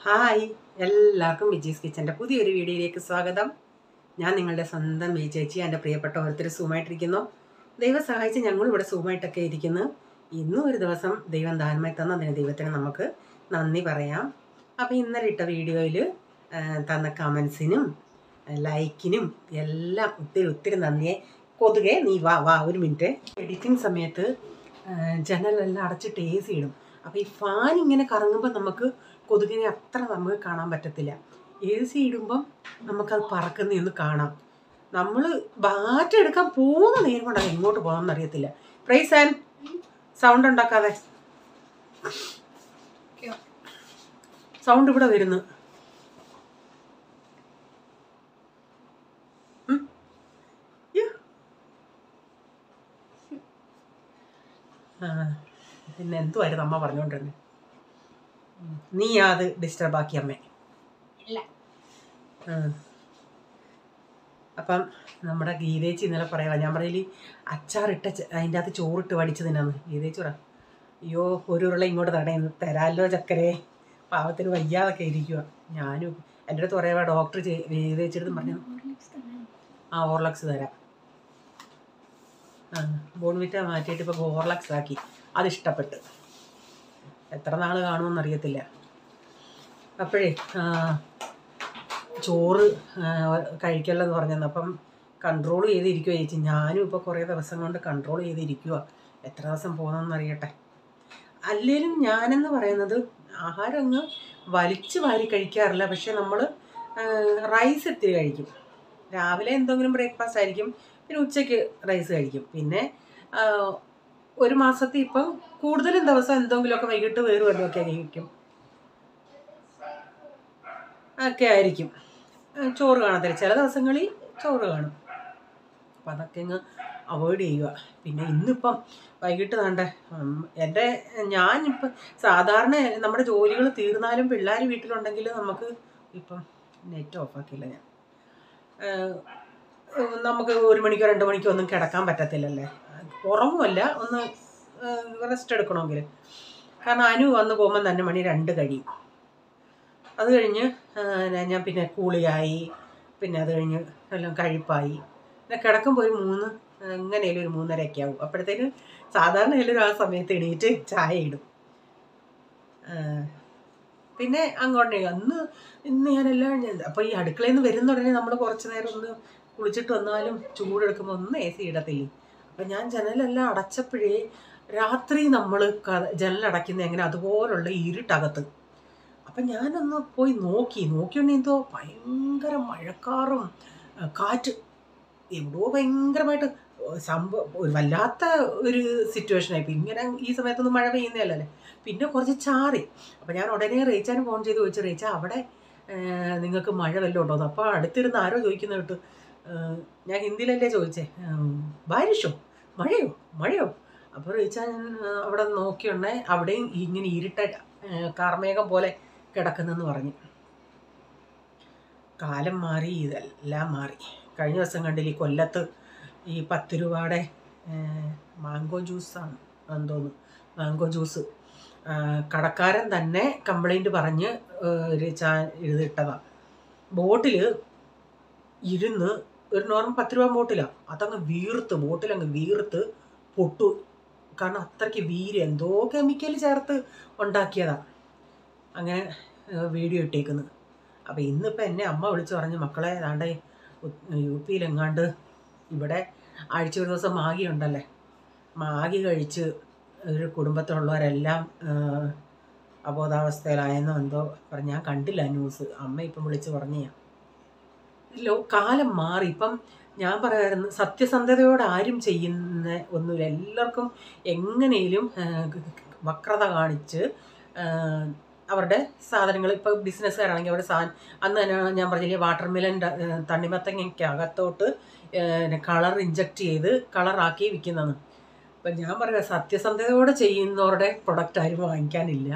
Hi, എല്ലാവർക്കും വിജീസ് കിച്ചൻ്റെ പുതിയൊരു വീഡിയോയിലേക്ക് സ്വാഗതം. ഞാൻ നിങ്ങളുടെ സ്വന്തം ചേച്ചി. എൻ്റെ പ്രിയപ്പെട്ട ഓരോരുത്തർ സുഖമായിട്ടിരിക്കുന്നു. ദൈവം സഹായിച്ച് ഞങ്ങളിവിടെ സുഖമായിട്ടൊക്കെ ഇരിക്കുന്നു. ഇന്നും ഒരു ദിവസം ദൈവം ദാനമായി തന്നതിന് ദൈവത്തിന് നമുക്ക് നന്ദി പറയാം. അപ്പോൾ ഇന്നലെ ഇട്ട വീഡിയോയിൽ തന്ന കമൻസിനും ലൈക്കിനും എല്ലാം ഒത്തിരി നന്ദിയെ. കൊതുകെ നീ വാ ഒരു മിനിറ്റ്. എഡിറ്റിംഗ് സമയത്ത് ജനലെല്ലാം അടച്ചിട്ട് AC ഇടും. അപ്പോൾ ഈ ഫാൻ ഇങ്ങനെ കറങ്ങുമ്പോൾ നമുക്ക് കൊതുകിനെ അത്ര നമുക്ക് കാണാൻ പറ്റത്തില്ല. AC ഇടുമ്പം നമുക്കത് പറക്കുന്നതൊന്ന് കാണാം. നമ്മൾ ബാറ്റ് എടുക്കാൻ പോകുന്ന നേരം കൊണ്ട് അത് എങ്ങോട്ട് പോകാമെന്ന് അറിയത്തില്ല. പ്രൈസ് ആൻഡ് സൗണ്ട് ഉണ്ടാക്കാതെ. സൗണ്ട് ഇവിടെ വരുന്നു. പിന്നെ എന്തുമായിരുന്നു അമ്മ പറഞ്ഞുകൊണ്ടിരുന്നത്? നീ അത് ഡിസ്റ്റർബ് ആക്കി അമ്മേ. അപ്പം നമ്മുടെ ഗീതേച്ചി ഇന്നലെ പറയാം, ഞാൻ പറയല് അച്ചാറിട്ട അതിൻ്റെ അകത്ത് ചോറിട്ട് വടിച്ചതിനാന്ന്. ഗീതേച്ചി പറ, അയ്യോ ഒരു ഉരുള ഇങ്ങോട്ട് തരാമല്ലോ ചക്കരെ, പാവത്തിന് വയ്യാതൊക്കെ ഇരിക്കുക. ഞാനും എൻ്റെ അടുത്ത് പറയാ ഡോക്ടർ ഗീതേച്ചിയെടുത്ത് പറഞ്ഞു ഹോർലക്സ് തരാം. ബോൺവിറ്റ മാറ്റിയിട്ട് ഇപ്പോൾ ഹോർലക്സ് ആക്കി. അതിഷ്ടപ്പെട്ട് എത്ര നാൾ കാണുമെന്നറിയത്തില്ല. അപ്പോഴേ ചോറ് കഴിക്കല്ലെന്ന് പറഞ്ഞത്. അപ്പം കൺട്രോൾ ചെയ്തിരിക്കുക ചേച്ചി. ഞാനും ഇപ്പോൾ കുറേ ദിവസം കൊണ്ട് കൺട്രോൾ ചെയ്തിരിക്കുക. എത്ര ദിവസം പോകുന്നതെന്നറിയട്ടെ. അല്ലേലും ഞാനെന്ന് പറയുന്നത് ആഹാരം അങ്ങ് വലിച്ചു വാരി കഴിക്കാറില്ല. പക്ഷെ നമ്മൾ റൈസ് ഇത്തിരി കഴിക്കും. രാവിലെ എന്തെങ്കിലും ബ്രേക്ക്ഫാസ്റ്റ് ആയിരിക്കും, പിന്നെ ഉച്ചയ്ക്ക് റൈസ് കഴിക്കും. പിന്നെ ഒരു മാസത്തിൽ ഇപ്പം കൂടുതലും ദിവസം എന്തെങ്കിലുമൊക്കെ വൈകിട്ട് വേറെ വല്ലതൊക്കെ കഴിക്കും ഒക്കെ ആയിരിക്കും. ചോറ് കാണത്തില്ല, ചില ദിവസങ്ങളിൽ ചോറ് കാണും. അപ്പം അതൊക്കെ അങ്ങ് അവോയ്ഡ് ചെയ്യുക. പിന്നെ ഇന്നിപ്പം വൈകിട്ട് വേണ്ടേ ഞാനിപ്പം സാധാരണ നമ്മുടെ ജോലികൾ തീർന്നാലും പിള്ളേർ വീട്ടിലുണ്ടെങ്കിൽ നമുക്ക് ഇപ്പം നെറ്റ് ഓഫാക്കിയില്ല ഞാൻ, നമുക്ക് 1 മണിക്കോ 2 മണിക്കോ ഒന്നും കിടക്കാൻ പറ്റത്തില്ലല്ലേ. ഉറങ്ങുമല്ല, ഒന്ന് റെസ്റ്റ് എടുക്കണമെങ്കിൽ. കാരണം അനു വന്ന് പോകുമ്പോൾ തന്നെ മണി 2 കഴിയും. അത് കഴിഞ്ഞ് ഞാൻ പിന്നെ കൂളിയായി, പിന്നെ അത് കഴിഞ്ഞ് എല്ലാം കഴിപ്പായി, പിന്നെ കിടക്കുമ്പോൾ ഒരു 3 എങ്ങനെയാലും ഒരു 3:30 ആവും. അപ്പോഴത്തേന് സാധാരണ എല്ലാവരും ആ സമയത്ത് എണീറ്റ് ചായ ഇടും. പിന്നെ അങ്ങോട്ടേ ഇന്ന് ഞാനെല്ലാം അപ്പോൾ ഈ അടുക്കളയിൽ നിന്ന് വരുന്ന ഉടനെ നമ്മൾ കുറച്ച് നേരം ഒന്ന് കുളിച്ചിട്ട് വന്നാലും ചൂടെടുക്കുമ്പോൾ ഒന്ന് AC ഇടത്തില്ലേ. അപ്പം ഞാൻ ജനലെല്ലാം അടച്ചപ്പോഴേ രാത്രി നമ്മൾ ജനലടയ്ക്കുന്ന എങ്ങനെ അതുപോലുള്ള ഇരുട്ടകത്ത്. അപ്പം ഞാനൊന്ന് പോയി നോക്കിയുണ്ടെങ്കിൽ എന്തോ ഭയങ്കര മഴക്കാറും കാറ്റ്, എവിടെയോ ഭയങ്കരമായിട്ട് ഒരു വല്ലാത്ത ഒരു സിറ്റുവേഷനായി. ഇപ്പം ഇങ്ങനെ ഈ സമയത്തൊന്നും മഴ പെയ്യുന്നതല്ലേ. പിന്നെ കുറച്ച് ചാറി. അപ്പം ഞാൻ ഉടനെ റേച്ചാന് ഫോൺ ചെയ്ത് ചോദിച്ചു, റേച്ച അവിടെ നിങ്ങൾക്ക് മഴ വല്ലതും ഉണ്ടോന്ന്. അപ്പോൾ അടുത്തിരുന്ന് ആരോ ചോദിക്കുന്ന കേട്ട്. ഞാൻ ഹിന്ദിയിലല്ലേ ചോദിച്ചേ, ബാരിഷോ, മഴയോ. അപ്പോൾ റേച്ചാൻ അവിടെ നോക്കിയുണ്ടേ അവിടെയും ഇങ്ങനെ ഇരുട്ട കാർമേഘം പോലെ കിടക്കുന്നെന്ന് പറഞ്ഞു. കാലം മാറി, ഇതെല്ലാം മാറി. കഴിഞ്ഞ ദിവസം കണ്ടില്ലേ കൊല്ലത്ത് ഈ 10 രൂപയുടെ മാംഗോ ജ്യൂസാണ് എന്തോന്ന്, മാംഗോ ജ്യൂസ് കടക്കാരൻ തന്നെ കംപ്ലൈൻറ്റ് പറഞ്ഞ് എഴുതിയിട്ടതാണ്. ബോട്ടിൽ ഇരുന്ന് ഒരു നോർമൽ 10 രൂപ ബോട്ടിലാണ്, അതങ്ങ് ബോട്ടിലങ്ങ് വീർത്ത് പൊട്ടു. കാരണം അത്രയ്ക്ക് വീര്യം, എന്തോ കെമിക്കൽ ചേർത്ത് ഉണ്ടാക്കിയതാണ്. അങ്ങനെ വീഡിയോ ഇട്ടേക്കുന്നത്. അപ്പോൾ ഇന്നിപ്പോൾ എന്നെ അമ്മ വിളിച്ച് പറഞ്ഞു, മക്കളെ ഏതാണ്ട് UP എങ്ങാണ്ട് ഇവിടെ ആഴ്ച ഒരു ദിവസം മാഗി ഉണ്ടല്ലേ, മാഗി കഴിച്ച് ഒരു കുടുംബത്തിലുള്ളവരെല്ലാം അബോധാവസ്ഥയിലായെന്നോ എന്തോ പറഞ്ഞു. ഞാൻ കണ്ടില്ല ന്യൂസ്, അമ്മ ഇപ്പം വിളിച്ച് പറഞ്ഞാ. കാലം മാറി. ഇപ്പം ഞാൻ പറയാമായിരുന്നു, സത്യസന്ധതയോടെ ആരും ചെയ്യുന്ന ഒന്നുമില്ല. എല്ലാവർക്കും എങ്ങനെയും വക്രത കാണിച്ച് അവരുടെ സാധനങ്ങൾ, ഇപ്പോൾ ബിസിനസ്സുകാരാണെങ്കിൽ അവരുടെ അന്ന് തന്നെ ഞാൻ പറഞ്ഞില്ലേ വാട്ടർ മെലൻ തണ്ണിമത്തങ്ങയ്ക്ക് അകത്തോട്ട് കളർ ഇഞ്ചക്ട് ചെയ്ത് കളറാക്കി വിൽക്കുന്നതാണ്. അപ്പം ഞാൻ പറയാം, സത്യസന്ധതയോടെ ചെയ്യുന്നവരുടെ പ്രൊഡക്റ്റ് ആരും വാങ്ങിക്കാനില്ല.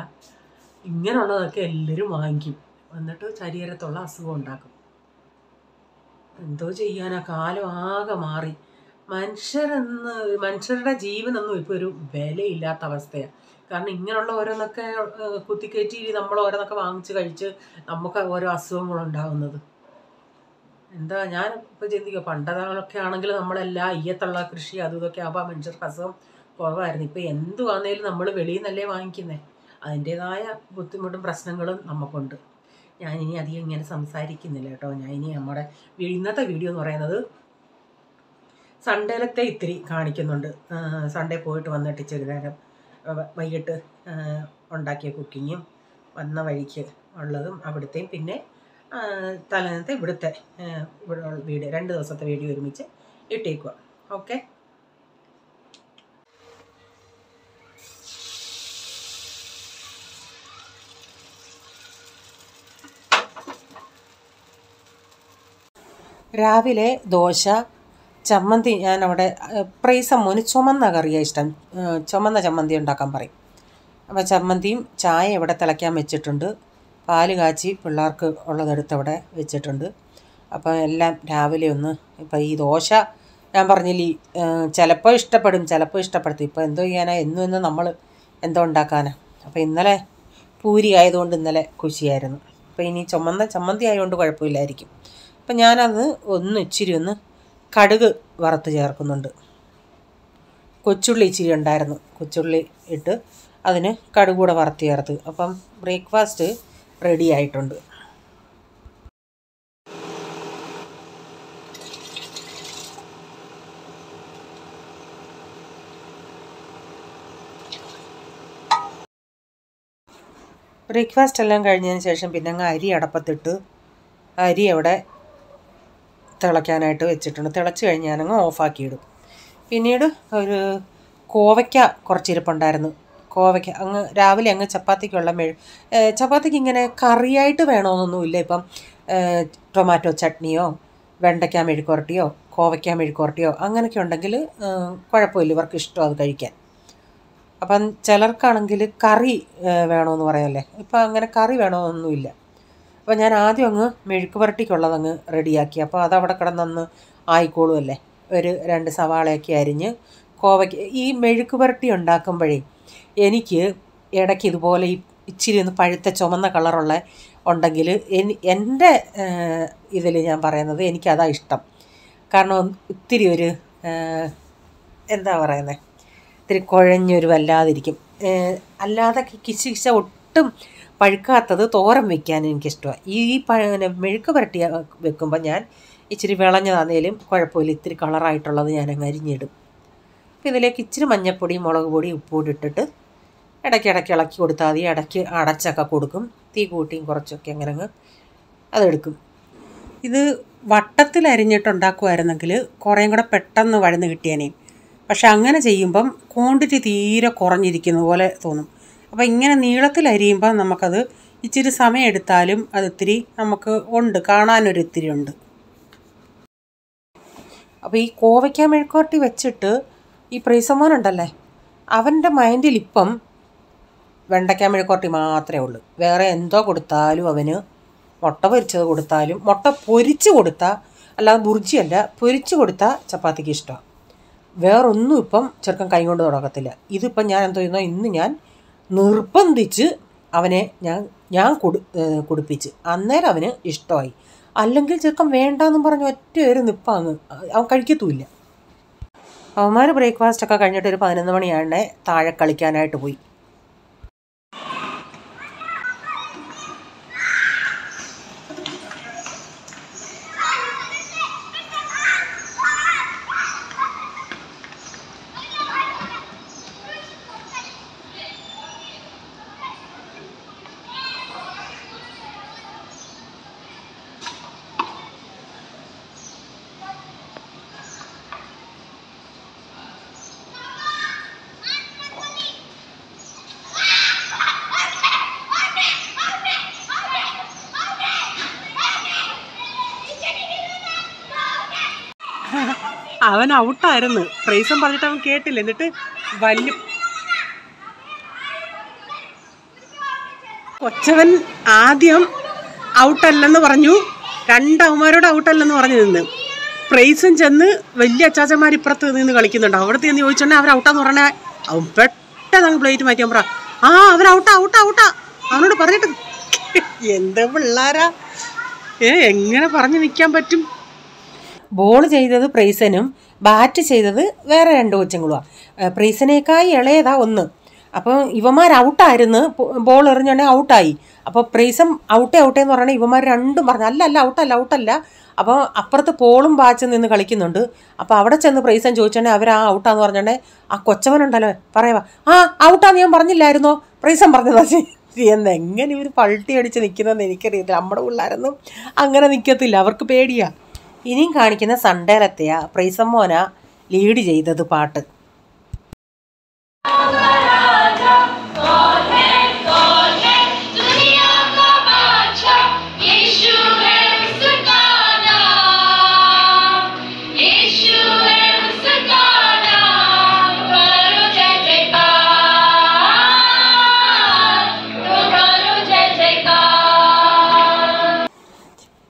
ഇങ്ങനെയുള്ളതൊക്കെ എല്ലാവരും വാങ്ങിക്കും, എന്നിട്ട് ശരീരത്തുള്ള അസുഖം ഉണ്ടാക്കും. എന്തോ ചെയ്യാനാ, കാലം ആകെ മാറി. മനുഷ്യരുടെ ജീവനൊന്നും ഇപ്പോൾ ഒരു വിലയില്ലാത്ത അവസ്ഥയാണ്. കാരണം ഇങ്ങനെയുള്ള ഓരോന്നൊക്കെ കുത്തിക്കയറ്റി നമ്മൾ ഓരോന്നൊക്കെ വാങ്ങിച്ച് കഴിച്ച് നമുക്ക് ഓരോ അസുഖങ്ങളുണ്ടാകുന്നത്. എന്താ ഞാൻ ഇപ്പോൾ ചിന്തിക്കുക, പണ്ടൊക്കെ ആണെങ്കിൽ നമ്മളെല്ലാം അയ്യത്തുള്ള കൃഷി അതും ഇതൊക്കെ ആകുമ്പോൾ മനുഷ്യർക്ക് അസുഖം കുറവായിരുന്നു. ഇപ്പോൾ എന്ത് വന്നേലും നമ്മൾ വെളിയിൽ നിന്നല്ലേ വാങ്ങിക്കുന്നത്. അതിൻ്റേതായ ബുദ്ധിമുട്ടും പ്രശ്നങ്ങളും നമുക്കുണ്ട്. ഞാനിനി അധികം ഇങ്ങനെ സംസാരിക്കുന്നില്ല കേട്ടോ. ഞാൻ ഇനി നമ്മുടെ ഇന്നത്തെ വീഡിയോ എന്ന് പറയുന്നത് സൺഡേയിലത്തെ ഇത്തിരി കാണിക്കുന്നുണ്ട്. സൺഡേ പോയിട്ട് വന്നിട്ട് ഇച്ചിരി നേരം വൈകിട്ട് ഉണ്ടാക്കിയ കുക്കിങ്ങും വന്ന വഴിക്ക് ഉള്ളതും അവിടുത്തെയും പിന്നെ തലേന്നത്തെ ഇവിടെ വീഡിയോ 2 ദിവസത്തെ വീഡിയോ ഒരുമിച്ച് ഇട്ടേക്കുക. ഓക്കെ, രാവിലെ ദോശ ചമ്മന്തി. ഞാനവിടെ പ്രൈസമ്മോന് ചുമന്ന കറിയാണ് ഇഷ്ടം, ചുമന്ന ചമ്മന്തി ഉണ്ടാക്കാൻ പറയും. അപ്പോൾ ചമ്മന്തിയും ചായ ഇവിടെ തിളയ്ക്കാൻ വെച്ചിട്ടുണ്ട്. പാല് കാച്ചി പിള്ളേർക്ക് ഉള്ളതെടുത്ത് അവിടെ വെച്ചിട്ടുണ്ട്. അപ്പോൾ എല്ലാം രാവിലെ ഒന്ന് ഇപ്പോൾ ഈ ദോശ ഞാൻ പറഞ്ഞില്ലേ, ചിലപ്പോൾ ഇഷ്ടപ്പെടും ചിലപ്പോൾ ഇഷ്ടപ്പെടുത്തും. ഇപ്പോൾ എന്തോ ചെയ്യാനാ, എന്നും നമ്മൾ എന്തോ ഉണ്ടാക്കാനാ. അപ്പോൾ ഇന്നലെ പൂരി ആയതുകൊണ്ട് ഇന്നലെ ഖുഷിയായിരുന്നു. അപ്പോൾ ഇനി ചുമന്ന ചമ്മന്തി ആയതുകൊണ്ട് കുഴപ്പമില്ലായിരിക്കും. അപ്പം ഞാനത് ഇച്ചിരി കടുക് വറുത്ത് ചേർക്കുന്നുണ്ട്. കൊച്ചുള്ളി ഇച്ചിരി ഉണ്ടായിരുന്നു, കൊച്ചുള്ളി ഇട്ട് അതിന് കടുക് കൂടെ വറുത്ത് ചേർത്ത്. അപ്പം ബ്രേക്ക്ഫാസ്റ്റ് റെഡി ആയിട്ടുണ്ട്. ബ്രേക്ക്ഫാസ്റ്റ് എല്ലാം കഴിഞ്ഞതിന് ശേഷം പിന്നെ അങ്ങ് അരി അടപ്പത്തിട്ട് അരി അവിടെ തിളയ്ക്കാനായിട്ട് വെച്ചിട്ടുണ്ട്. തിളച്ച് കഴിഞ്ഞ് ഞാനങ്ങ് ഓഫാക്കിയിടും. പിന്നീട് ഒരു കോവയ്ക്ക കുറച്ചിരിപ്പുണ്ടായിരുന്നു. കോവയ്ക്ക രാവിലെ ചപ്പാത്തിക്കുള്ള ചപ്പാത്തിക്ക് ഇങ്ങനെ കറിയായിട്ട് വേണമെന്നൊന്നുമില്ല. ഇപ്പം ടൊമാറ്റോ ചട്നിയോ വെണ്ടയ്ക്ക മെഴുക്കുവരട്ടിയോ കോവയ്ക്ക മെഴുക്കുവരട്ടിയോ അങ്ങനെയൊക്കെ ഉണ്ടെങ്കിൽ കുഴപ്പമില്ല, ഇവർക്ക് ഇഷ്ടം അത് കഴിക്കാൻ. അപ്പം ചിലർക്കാണെങ്കിൽ കറി വേണമെന്ന് പറയാമല്ലേ. ഇപ്പം അങ്ങനെ കറി വേണമെന്നൊന്നുമില്ല. അപ്പോൾ ഞാൻ ആദ്യം മെഴുക്ക് പുരട്ടിക്കുള്ളതങ്ങ് റെഡിയാക്കി. അപ്പോൾ അതവിടെ കിടന്നൊന്ന് ആയിക്കോളുമല്ലേ. ഒരു 2 സവാളയൊക്കെ അരിഞ്ഞ് കോവയ്ക്ക് ഈ മെഴുക്ക് പുരട്ടി ഉണ്ടാക്കുമ്പോഴേ എനിക്ക് ഇടയ്ക്ക് ഇതുപോലെ ഈ ഇച്ചിരി പഴുത്ത ചുമന്ന കളറുള്ള ഉണ്ടെങ്കിൽ എൻ്റെ ഇതിൽ ഞാൻ പറയുന്നത് എനിക്കതാ ഇഷ്ടം. കാരണം ഇത്തിരി ഒരു എന്താ പറയുന്നത്, ഇത്തിരി കുഴഞ്ഞൊരു വല്ലാതിരിക്കും. അല്ലാതെ കിശ ഒട്ടും പഴുക്കാത്തത് തോരൻ വയ്ക്കാൻ എനിക്കിഷ്ടമാണ്. ഈ മെഴുക്ക് പുരട്ടി വെക്കുമ്പോൾ ഞാൻ ഇച്ചിരി വിളഞ്ഞതാന്നേലും കുഴപ്പമില്ല, ഇത്തിരി കളറായിട്ടുള്ളത് ഞാൻ അങ്ങ് അരിഞ്ഞിടും. അപ്പോൾ ഇതിലേക്ക് ഇച്ചിരി മഞ്ഞൾപ്പൊടി മുളക് പൊടി ഉപ്പുകൂടി ഇട്ടിട്ട് ഇടയ്ക്ക് ഇളക്കി കൊടുത്താൽ മതി. ഇടയ്ക്ക് അടച്ചൊക്കെ കൊടുക്കും, തീ കൂട്ടിയും കുറച്ചൊക്കെ അങ്ങനെ അതെടുക്കും. ഇത് വട്ടത്തിൽ അരിഞ്ഞിട്ടുണ്ടാക്കുമായിരുന്നെങ്കിൽ കുറേയും കൂടെ പെട്ടെന്ന് വഴന്ന് കിട്ടിയേനെ. പക്ഷെ അങ്ങനെ ചെയ്യുമ്പം ക്വാണ്ടിറ്റി തീരെ കുറഞ്ഞിരിക്കുന്ന പോലെ തോന്നും. അപ്പോൾ ഇങ്ങനെ നീളത്തിൽ അരിയുമ്പോൾ നമുക്കത് ഇച്ചിരി സമയം എടുത്താലും അതിത്തിരി നമുക്ക് ഉണ്ട്, കാണാനൊരു ഇത്തിരി ഉണ്ട്. അപ്പോൾ ഈ കോവയ്ക്ക മെഴുക്കുവരട്ടി വെച്ചിട്ട് ഈ പ്രീസമോനുണ്ടല്ലേ, അവൻ്റെ മൈൻഡിൽ ഇപ്പം വെണ്ടയ്ക്ക മെഴുക്കുവരട്ടി മാത്രമേ ഉള്ളൂ. വേറെ എന്തോ കൊടുത്താലും അവന് മുട്ട പൊരിച്ചത് കൊടുത്താലും, മുട്ട പൊരിച്ച് കൊടുത്താൽ, അല്ലാതെ ബുർജിയല്ല, പൊരിച്ച് കൊടുത്താൽ ചപ്പാത്തിക്ക് ഇഷ്ടമാണ്. വേറൊന്നും ഇപ്പം ചെറുക്കൻ കൈ കൊണ്ട് തുടക്കത്തില്ല. ഇതിപ്പം ഞാൻ എന്തോ ചെയ്യുന്നോ, ഇന്ന് ഞാൻ നിർബന്ധിച്ച് അവനെ ഞാൻ കുടിപ്പിച്ച്, അന്നേരം അവന് ഇഷ്ടമായി. അല്ലെങ്കിൽ ചെറുക്കൻ വേണ്ടാന്നും പറഞ്ഞ് ഒറ്റ ഒരു നിപ്പാങ്ങ് അവൻ കഴിക്കത്തുമില്ല. അവന്മാർ ബ്രേക്ക്ഫാസ്റ്റൊക്കെ കഴിഞ്ഞിട്ട് ഒരു 11 മണിയാണേ താഴെ കളിക്കാനായിട്ട് പോയി. അവൻ ഔട്ടായിരുന്നു, പ്രൈസും പറഞ്ഞിട്ട് അവൻ കേട്ടില്ല. എന്നിട്ട് വലിയ കൊച്ചവൻ ആദ്യം ഔട്ടല്ലെന്ന് പറഞ്ഞു, 2 അവന്മാരോട് ഔട്ടല്ലെന്ന് പറഞ്ഞു നിന്ന്. പ്രൈസും ചെന്ന് വലിയ അച്ചാച്ചന്മാർ ഇപ്പുറത്ത് നിന്ന് കളിക്കുന്നുണ്ട്. അവിടുത്തെ എന്ന് ചോദിച്ചോണ്ടെങ്കിൽ അവർ ഔട്ടാന്ന് പറഞ്ഞാൽ അവൻ പെട്ടെന്ന് പ്ലേറ്റ് മാറ്റിയാൻ പറ. അവൻ ഔട്ടാ ഔട്ടാ ഔട്ടാ അവനോട് പറഞ്ഞിട്ട്. എന്താ പിള്ളേരാ, എങ്ങനെ പറഞ്ഞു നിൽക്കാൻ പറ്റും? ബോൾ ചെയ്തത് പ്രൈസനും ബാറ്റ് ചെയ്തത് വേറെ 2 കൊച്ചുങ്ങളുമാണ്. പ്രൈസനേക്കായി ഇളയതാ ഒന്ന്. അപ്പോൾ ഇവന്മാർ ഔട്ടായിരുന്നു, ബോൾ എറിഞ്ഞുണ്ടെങ്കിൽ ഔട്ടായി. അപ്പോൾ പ്രൈസം ഔട്ടേ എന്ന് പറഞ്ഞാൽ ഇവന്മാർ രണ്ടും പറഞ്ഞു അല്ല ഔട്ടല്ല. അപ്പോൾ അപ്പുറത്ത് പോളും ബാച്ചും നിന്ന് കളിക്കുന്നുണ്ട്. അപ്പോൾ അവിടെ ചെന്ന് പ്രൈസൻ ചോദിച്ചോണ്ടേ അവർ ഔട്ടാന്ന് പറഞ്ഞോണ്ടേ ആ കൊച്ചവനുണ്ടല്ലോ പറയുക, ഔട്ടാന്ന് ഞാൻ പറഞ്ഞില്ലായിരുന്നോ, പ്രൈസം പറഞ്ഞതാ എന്ന്. എങ്ങനെ ഇവർ പൾട്ടി അടിച്ച് നിൽക്കുന്നതെന്ന് എനിക്കറിയത്തില്ല. നമ്മുടെ പിള്ളേരൊന്നും അങ്ങനെ നിൽക്കത്തില്ല, അവർക്ക് പേടിയാ. ഇനിയും കാണിക്കുന്ന സൺഡേലത്തെയാ പ്രൈസം മോനാ ലീഡ് ചെയ്തത് പാട്ട്.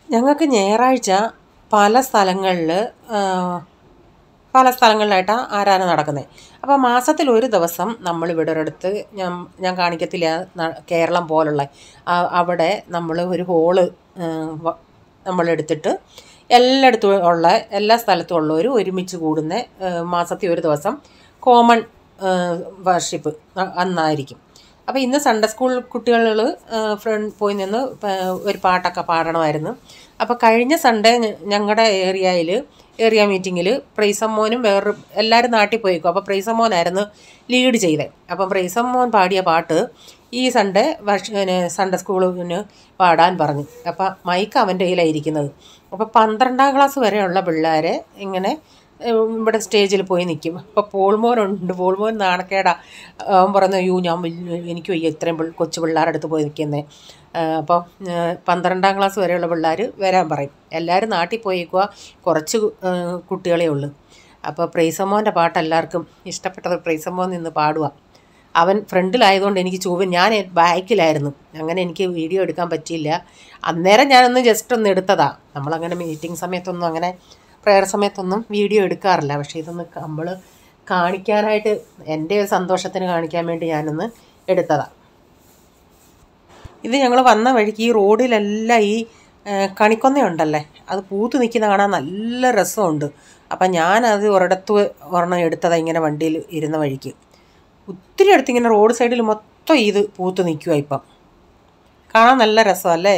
ഞങ്ങൾക്ക് ഞായറാഴ്ച പല സ്ഥലങ്ങളിലായിട്ടാണ് ആരാധന നടക്കുന്നത്. അപ്പോൾ മാസത്തിൽ ഒരു ദിവസം നമ്മളിവിടെ ഒരിടത്ത് ഞാൻ കാണിക്കത്തില്ല, കേരളം പോലുള്ള അവിടെ നമ്മൾ ഒരു ഹോള് നമ്മളെടുത്തിട്ട് എല്ലാ സ്ഥലത്തും ഉള്ളവർ ഒരുമിച്ച് കൂടുന്ന മാസത്തിൽ ഒരു ദിവസം കോമൺ വർഷിപ്പ് അന്നായിരിക്കും. അപ്പോൾ ഇന്ന് സൺഡേ സ്കൂൾ കുട്ടികൾ പോയി നിന്ന് ഒരു പാട്ടൊക്കെ പാടണമായിരുന്നു. അപ്പോൾ കഴിഞ്ഞ സൺഡേ ഞങ്ങളുടെ ഏരിയ മീറ്റിങ്ങിൽ പ്രൈസം മോനും എല്ലാവരും നാട്ടിൽ പോയിക്കും. അപ്പോൾ പ്രൈസം മോനായിരുന്നു ലീഡ് ചെയ്തത്. അപ്പം പ്രൈസം മോൻ പാടിയ പാട്ട് ഈ സൺഡേ സ്കൂളിന് പാടാൻ പറഞ്ഞു. അപ്പം മൈക്ക് അവൻ്റെ കയ്യിലായിരിക്കുന്നത്. അപ്പോൾ 12ാം ക്ലാസ് വരെയുള്ള പിള്ളേരെ ഇങ്ങനെ ഇവിടെ സ്റ്റേജിൽ പോയി നിൽക്കും. അപ്പോൾ പോൾമോൻ നാണക്കേടാ. അവൻ പറഞ്ഞു, എനിക്ക് വയ്യ ഇത്രയും കൊച്ചു പിള്ളേരുടെ അടുത്ത് പോയി നിൽക്കുന്നത്. അപ്പോൾ 12ാം ക്ലാസ് വരെയുള്ള പിള്ളേർ വരാൻ പറയും. എല്ലാവരും നാട്ടിൽ പോയിക്കുക, കുറച്ച് കുട്ടികളേ ഉള്ളൂ. അപ്പോൾ പ്രൈസമ്മോൻ്റെ പാട്ട് എല്ലാവർക്കും ഇഷ്ടപ്പെട്ടത്. പ്രൈസമ്മോൻ നിന്ന് പാടുക. അവൻ ഫ്രണ്ടിലായതുകൊണ്ട് എനിക്ക് ഞാൻ ബാക്കിലായിരുന്നു, അങ്ങനെ എനിക്ക് വീഡിയോ എടുക്കാൻ പറ്റിയില്ല. അന്നേരം ഞാനൊന്ന് ജസ്റ്റ് ഒന്ന് എടുത്തതാണ്. നമ്മളങ്ങനെ മീറ്റിംഗ് സമയത്തൊന്നും അങ്ങനെ പ്രയർ സമയത്തൊന്നും വീഡിയോ എടുക്കാറില്ല. പക്ഷേ ഇതൊന്ന് നമ്മൾ കാണിക്കാനായിട്ട്, എൻ്റെ ഒരു സന്തോഷത്തിന് കാണിക്കാൻ വേണ്ടി ഞാനൊന്ന് എടുത്തതാണ്. ഇത് ഞങ്ങൾ വന്ന വഴിക്ക് ഈ റോഡിലെല്ലാം ഈ കണിക്കൊന്നയുണ്ടല്ലേ, അത് പൂത്ത് നിൽക്കുന്ന കാണാൻ നല്ല രസമുണ്ട്. അപ്പം ഞാനത് ഒരെണ്ണം എടുത്തതാണ് ഇങ്ങനെ വണ്ടിയിൽ ഇരുന്ന വഴിക്ക്. ഒത്തിരി അടുത്ത് ഇങ്ങനെ റോഡ് സൈഡിൽ മൊത്തം ഇത് പൂത്ത് നിൽക്കുക. ഇപ്പം കാണാൻ നല്ല രസമല്ലേ.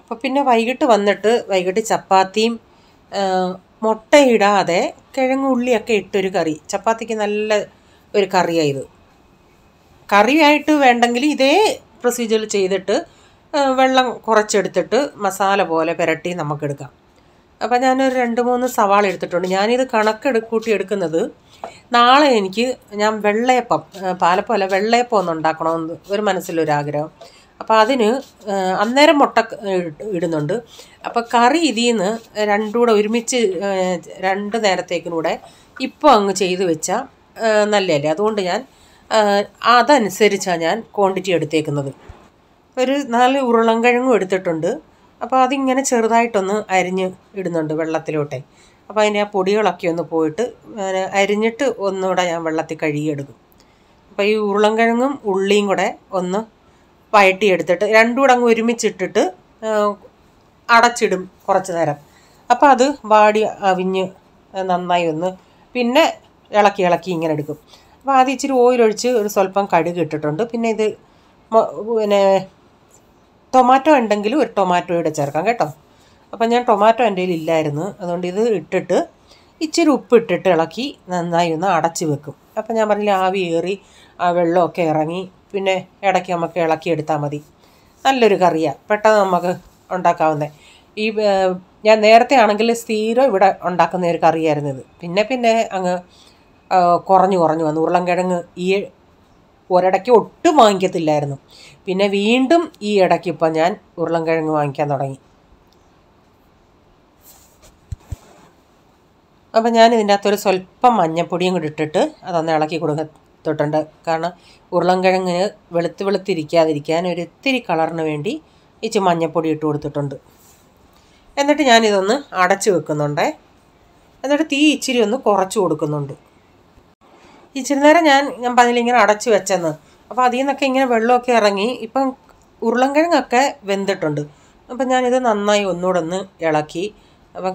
അപ്പോൾ പിന്നെ വൈകിട്ട് ചപ്പാത്തിയും മുട്ടയിടാതെ കിഴങ്ങുള്ളിയൊക്കെ ഇട്ടൊരു കറി. ചപ്പാത്തിക്ക് നല്ല ഒരു കറിയായത്. കറിയായിട്ട് വേണ്ടെങ്കിൽ ഇതേ പ്രൊസീജിയർ ചെയ്തിട്ട് വെള്ളം കുറച്ചെടുത്തിട്ട് മസാല പോലെ പുരട്ടി നമുക്കെടുക്കാം. അപ്പോൾ ഞാനൊരു 2-3 സവാള എടുത്തിട്ടുണ്ട്. ഞാനിത് കൂട്ടി എടുക്കുന്നത് നാളെ ഞാൻ പാലപ്പമല്ല വെള്ളയപ്പം ഒന്ന് ഉണ്ടാക്കണമെന്ന് ഒരു മനസ്സിലൊരാഗ്രഹം. അപ്പോൾ അതിന് അന്നേരം മുട്ട ഇടുന്നുണ്ട്. അപ്പോൾ കറി ഇതിൽ നിന്ന് രണ്ടും കൂടെ ഒരുമിച്ച് 2 നേരത്തേക്കിനൂടെ ഇപ്പോൾ അങ്ങ് ചെയ്ത് വെച്ചാൽ നല്ലതല്ലേ. അതുകൊണ്ട് അതനുസരിച്ചാണ് ഞാൻ ക്വാണ്ടിറ്റി എടുത്തേക്കുന്നത്. ഒരു 4 ഉരുളൻകിഴങ്ങും എടുത്തിട്ടുണ്ട്. അപ്പോൾ അതിങ്ങനെ ചെറുതായിട്ടൊന്ന് അരിഞ്ഞ് ഇടുന്നുണ്ട് വെള്ളത്തിലോട്ടെ. അപ്പോൾ അതിൻ്റെ ആ പൊടികളൊക്കെ ഒന്ന് പോയിട്ട് അരിഞ്ഞിട്ട് ഒന്നുകൂടെ ഞാൻ വെള്ളത്തിൽ കഴുകിയെടുക്കും. അപ്പോൾ ഈ ഉരുളൻകിഴങ്ങും ഉള്ളിയും കൂടെ ഒന്ന് വഴട്ടിയെടുത്തിട്ട് രണ്ടും കൂടെ അങ്ങ് ഒരുമിച്ചിട്ടിട്ട് അടച്ചിടും കുറച്ച് നേരം. അപ്പോൾ അത് അവിഞ്ഞ് നന്നായി ഒന്ന് പിന്നെ ഇളക്കി ഇങ്ങനെ എടുക്കും. അപ്പോൾ ആദ്യം ഇച്ചിരി ഓയിലൊഴിച്ച് ഒരു സ്വല്പം കടുക് ഇട്ടിട്ടുണ്ട്. പിന്നെ ഇത് ടൊമാറ്റോ ഉണ്ടെങ്കിൽ ഒരു ടൊമാറ്റോയുടെ ചേർക്കാം കേട്ടോ. അപ്പം ഞാൻ ടൊമാറ്റോ എൻ്റെ കയ്യിൽ ഇല്ലായിരുന്നു, അതുകൊണ്ട് ഇത് ഇട്ടിട്ട് ഇച്ചിരി ഉപ്പിട്ടിട്ട് ഇളക്കി നന്നായി ഒന്ന് അടച്ച് വെക്കും. അപ്പം ഞാൻ പറഞ്ഞില്ല, ആവി കയറി ആ വെള്ളമൊക്കെ ഇറങ്ങി പിന്നെ ഇടയ്ക്ക് നമുക്ക് ഇളക്കിയെടുത്താൽ മതി. നല്ലൊരു കറിയാണ്, പെട്ടെന്ന് നമുക്ക് ഉണ്ടാക്കാവുന്നത്. ഞാൻ നേരത്തെ ആണെങ്കിൽ സ്ഥിരം ഇവിടെ ഉണ്ടാക്കുന്ന ഒരു കറിയായിരുന്നു ഇത്. പിന്നെ അങ്ങ് കുറഞ്ഞു വന്നു. ഉരുളൻകിഴങ്ങ് ഈ ഒരിടയ്ക്ക് ഒട്ടും വാങ്ങിക്കത്തില്ലായിരുന്നു. പിന്നെ വീണ്ടും ഈ ഇടയ്ക്ക് ഇപ്പം ഞാൻ ഉരുളൻകിഴങ്ങ് വാങ്ങിക്കാൻ തുടങ്ങി. അപ്പം ഞാൻ ഇതിൻ്റെ അകത്തൊരു സ്വല്പം മഞ്ഞൾപ്പൊടിയും കൂടി ഇട്ടിട്ട് അതൊന്ന് ഇളക്കി കൊടുക്കുക. കൊടുത്തിട്ടുണ്ട്. കാരണം ഉരുളൻകിഴങ്ങിന് വെളുത്തിരിക്കാതിരിക്കാൻ ഒരു ഇത്തിരി കളറിന് വേണ്ടി ഇച്ചിരി മഞ്ഞൾപ്പൊടി ഇട്ട് കൊടുത്തിട്ടുണ്ട്. എന്നിട്ട് ഞാനിതൊന്ന് അടച്ചു വെക്കുന്നുണ്ട്. എന്നിട്ട് തീ ഇച്ചിരി ഒന്ന് കുറച്ച് കൊടുക്കുന്നുണ്ട്. ഇച്ചിരി നേരം ഞാൻ പറഞ്ഞിങ്ങനെ അടച്ചു വെച്ചെന്ന്. അപ്പോൾ അതിൽ നിന്നൊക്കെ ഇങ്ങനെ വെള്ളമൊക്കെ ഇറങ്ങി ഇപ്പം ഉരുളൻകിഴങ്ങൊക്കെ വെന്തിട്ടുണ്ട്. അപ്പം ഞാനിത് നന്നായി ഒന്നുകൂടെ ഒന്ന് ഇളക്കി. അപ്പം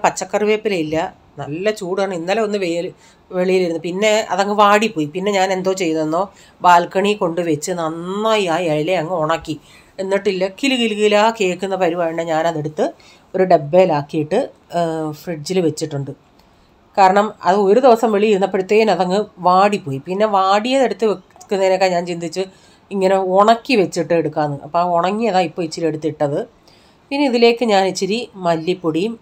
പച്ചക്കറിവേപ്പില ഇല്ല, നല്ല ചൂടാണ്. ഇന്നലെ ഒന്ന് വെളിയിലിരുന്നു, പിന്നെ അതങ്ങ് വാടിപ്പോയി. പിന്നെ ഞാൻ എന്തോ ചെയ്തെന്നോ ബാൽക്കണി കൊണ്ട് വെച്ച് നന്നായി ആ ഇല അങ്ങ് ഉണക്കി. എന്നിട്ടില്ല കിലുകിലുകിലാ കേൾക്കുന്ന പരിപാടിയാണ്. ഞാനതെടുത്ത് ഒരു ഡബ്ബയിലാക്കിയിട്ട് ഫ്രിഡ്ജിൽ വെച്ചിട്ടുണ്ട്. കാരണം അത് ഒരു ദിവസം വെളിയിൽ ഇരുന്നപ്പോഴത്തേനും അതങ്ങ് വാടിപ്പോയി. പിന്നെ വാടിയതെടുത്ത് വെക്കുന്നതിനൊക്കെ ഞാൻ ചിന്തിച്ച് ഇങ്ങനെ ഉണക്കി വെച്ചിട്ട് എടുക്കാമെന്ന്. അപ്പോൾ ആ ഉണങ്ങിയതാണ് ഇപ്പോൾ ഇച്ചിരി എടുത്തിട്ടത്. പിന്നെ ഇതിലേക്ക് ഞാൻ ഇച്ചിരി മല്ലിപ്പൊടിയും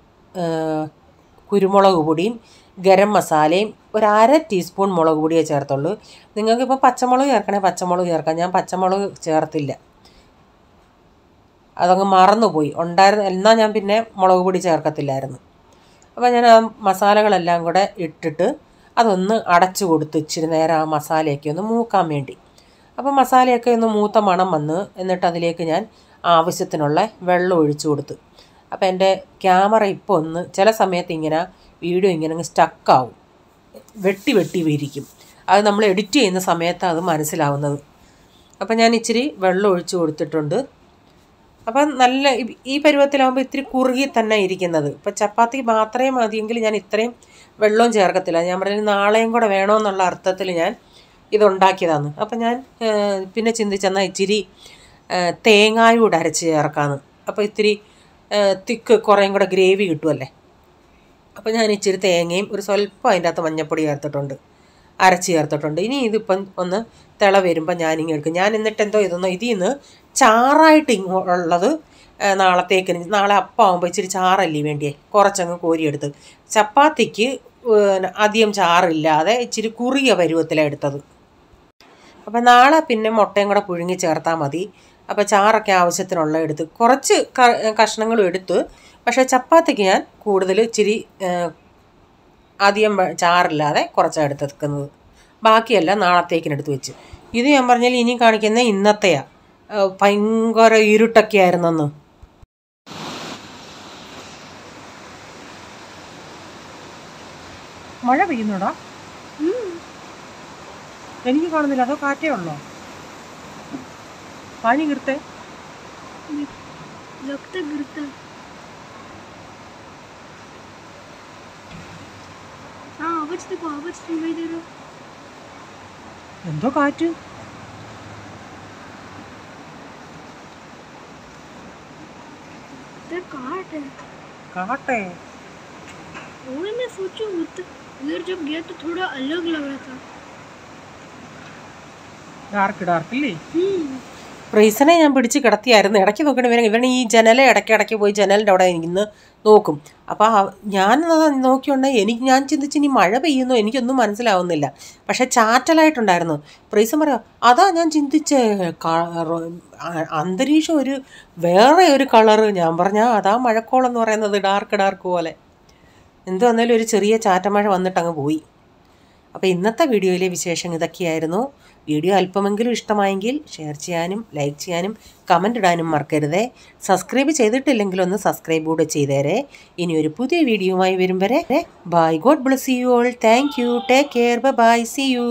കുരുമുളക് പൊടിയും ഗരം മസാലയും ഒരു 1/2 ടീസ്പൂൺ മുളക് പൊടിയേ ചേർത്തുള്ളൂ. നിങ്ങൾക്കിപ്പോൾ പച്ചമുളക് ചേർക്കണേ പച്ചമുളക് ചേർക്കാം. ഞാൻ പച്ചമുളക് ചേർത്തില്ല, അതങ്ങ് മറന്നുപോയി. എന്നാൽ ഞാൻ പിന്നെ മുളക് പൊടി ചേർക്കത്തില്ലായിരുന്നു. അപ്പോൾ ഞാൻ ആ മസാലകളെല്ലാം കൂടെ ഇട്ടിട്ട് അതൊന്ന് അടച്ചു കൊടുത്ത് ഇച്ചിരി നേരം ആ മസാലയൊക്കെ ഒന്ന് മൂക്കാൻ വേണ്ടി. അപ്പോൾ മസാലയൊക്കെ ഒന്ന് മൂത്ത മണം വന്ന് എന്നിട്ട് അതിലേക്ക് ഞാൻ ആവശ്യത്തിനുള്ള വെള്ളം ഒഴിച്ചു കൊടുത്തു. അപ്പോൾ എൻ്റെ ക്യാമറ ഇപ്പോൾ ഒന്ന് ചില സമയത്ത് ഇങ്ങനെ വീഡിയോ ഇങ്ങനെ അങ്ങ് സ്റ്റക്കാവും, വെട്ടി ഇരിക്കും. അത് നമ്മൾ എഡിറ്റ് ചെയ്യുന്ന സമയത്ത് അത് മനസ്സിലാവുന്നത്. അപ്പോൾ ഞാൻ ഇച്ചിരി വെള്ളം ഒഴിച്ചു കൊടുത്തിട്ടുണ്ട്. അപ്പം നല്ല ഈ പരുവത്തിലാകുമ്പോൾ ഇത്തിരി കുറുകി തന്നെ ഇരിക്കുന്നത്. ഇപ്പം ചപ്പാത്തി മാത്രമേ മതിയെങ്കിൽ ഞാൻ ഇത്രയും വെള്ളവും ചേർക്കത്തില്ല. ഞാൻ പറഞ്ഞത് നാളെയും കൂടെ വേണമെന്നുള്ള അർത്ഥത്തിൽ ഞാൻ ഇതുണ്ടാക്കിയതാണ്. അപ്പം ഞാൻ പിന്നെ ചിന്തിച്ചെന്നാൽ ഇച്ചിരി തേങ്ങായും കൂടെ അരച്ച് ചേർക്കാമെന്ന്. അപ്പോൾ ഇത്തിരി തിക്ക് കുറേയും കൂടെ ഗ്രേവി കിട്ടുമല്ലേ. അപ്പോൾ ഞാൻ ഇച്ചിരി തേങ്ങയും ഒരു സ്വല്പം അതിൻ്റെ അകത്ത് മഞ്ഞൾപ്പൊടി അരച്ച് ചേർത്തിട്ടുണ്ട്. ഇനി ഇതിപ്പം ഒന്ന് തിള വരുമ്പോൾ ഞാനിങ്ങനെ എടുക്കും. ഞാൻ എന്നിട്ട് എന്തോ ഇതിൽ നിന്ന് ചാറായിട്ട് ഉള്ളത് നാളെ അപ്പമാകുമ്പോൾ ഇച്ചിരി ചാറല്ലേ വേണ്ടിയേ, കുറച്ചങ്ങ് കോരിയെടുത്ത്. ചപ്പാത്തിക്ക് അധികം ചാറില്ലാതെ ഇച്ചിരി കുറിയ പരുവത്തിലാണ് എടുത്തത്. അപ്പം നാളെ പിന്നെ മുട്ടയും കൂടെ പുഴുങ്ങി ചേർത്താൽ മതി. അപ്പോൾ ചാറൊക്കെ ആവശ്യത്തിനുള്ള എടുത്ത് കുറച്ച് കഷ്ണങ്ങളും എടുത്ത്. പക്ഷേ ചപ്പാത്തിക്ക് ഞാൻ കൂടുതൽ ഇച്ചിരി അധികം ചാറില്ലാതെ കുറച്ചാണ് എടുത്തെടുക്കുന്നത്. ബാക്കിയെല്ലാം നാളത്തേക്കിനെടുത്ത് വെച്ച്. ഇത് ഞാൻ പറഞ്ഞാൽ ഇനി കാണിക്കുന്ന ഇന്നത്തെയാണ്. ഭയങ്കര ഇരുട്ടൊക്കെ ആയിരുന്നെന്ന്. മഴ പെയ്യുന്നുണ്ടോ? എനിക്ക് കാണുന്നില്ല, അതോ കാറ്റേ ഉള്ളോ? पानी गिरता है, लगता गिरता है. हाँ आवाज देखो, आवाज सुनाई दे रहा. എന്തോ കാറ്റ്. तो काट है. काट है. वही मैं सोचूं उधर जब गया तो थोड़ा अलग लग रहा था. डार्क ഇല്ലേ? പ്രൈസിനെ ഞാൻ പിടിച്ച് കിടത്തിയായിരുന്നു. ഇടയ്ക്ക് നോക്കണേ ഇവനെ ഈ ജനൽ ഇടയ്ക്കിടയ്ക്ക് പോയി ജനലിൻ്റെ അവിടെ ഇന്ന് നോക്കും. അപ്പോൾ ഞാൻ നോക്കിയുണ്ടെങ്കിൽ ഞാൻ ചിന്തിച്ച് ഇനി മഴ പെയ്യുന്നോ എനിക്കൊന്നും മനസ്സിലാവുന്നില്ല. പക്ഷേ ചാറ്റലായിട്ടുണ്ടായിരുന്നു. പ്രൈസും പറയാം അതാ ഞാൻ ചിന്തിച്ച് അന്തരീക്ഷം വേറെ ഒരു കളറ്. ഞാൻ പറഞ്ഞാൽ അതാ മഴക്കോളെന്ന് പറയുന്നത്, ഡാർക്ക് പോലെ. എന്ത് വന്നാലും ഒരു ചെറിയ ചാറ്റമഴ വന്നിട്ടങ്ങ് പോയി. അപ്പോൾ ഇന്നത്തെ വീഡിയോയിലെ വിശേഷം ഇതൊക്കെയായിരുന്നു. വീഡിയോ അല്പമെങ്കിലും ഇഷ്ടമായെങ്കിൽ ഷെയർ ചെയ്യാനും ലൈക്ക് ചെയ്യാനും കമൻ്റ് ഇടാനും മറക്കരുതേ. സബ്സ്ക്രൈബ് ചെയ്തിട്ടില്ലെങ്കിൽ ഒന്ന് സബ്സ്ക്രൈബ് കൂടെ ചെയ്തേരെ. ഇനി ഒരു പുതിയ വീഡിയോയുമായി വരും വരെ bye. God bless you all. Thank you. Take care. Bye. See U.